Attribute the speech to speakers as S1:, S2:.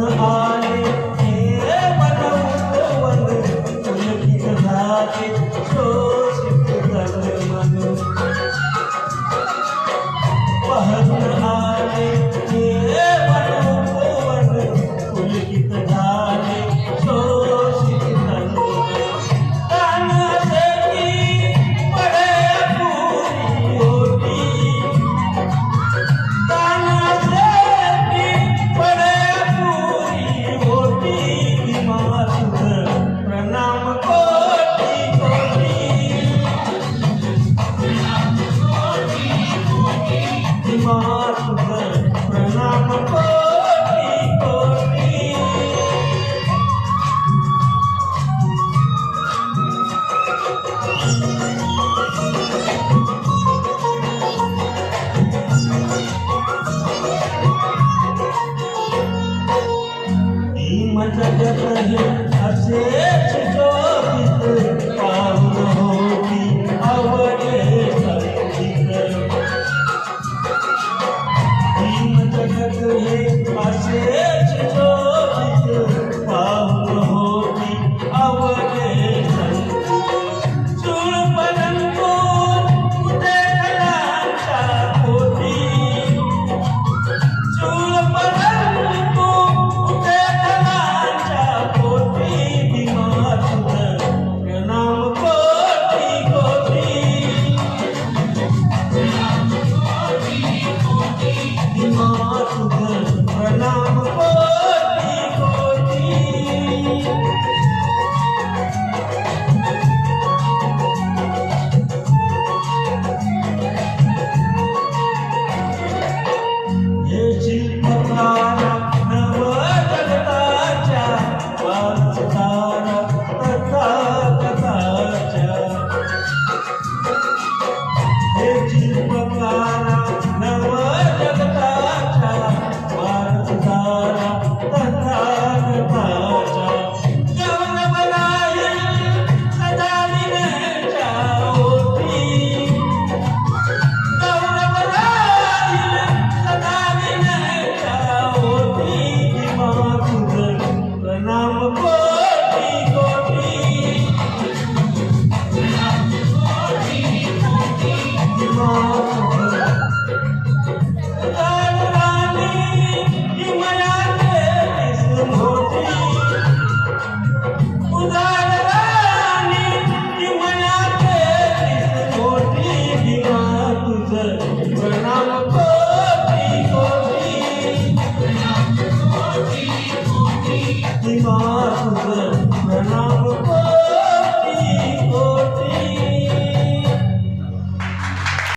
S1: आले हे बनवून पुलकित झाले शोषित झाले मन पहरून आले हे बनवून पुलकित झाले शोषित झाले तानाशेकी पडे पुरी होती तानाशेकी पडे पुरी होती किंवा तुझ प्रणाम कोटी कोटी किंवा तुझ प्रणाम कोटी कोटी जगत हे असेच शोभित पाहून होती आवडे संगीत जगत हे असेच शोभित पाहून होती आवडे संगीत चूळ परंतु कुठे कलांच्या पोटी चूळ परंतु कुठे प्रणाम कोटी कोटी प्रणाम कोटी कोटी हे शिल्पकार नव जगताच्या वारसदार हे शिल्पकार नव जगताच्या वारसदार तथागताच्या गौर बनाईल सदा विनयाच्या ओटी गौर बनाईल सदा विनयाच्या ओटी किंवा तुझ प्रणाम कोटी कोटी प्रणाम कोटी कोटी प्रणाम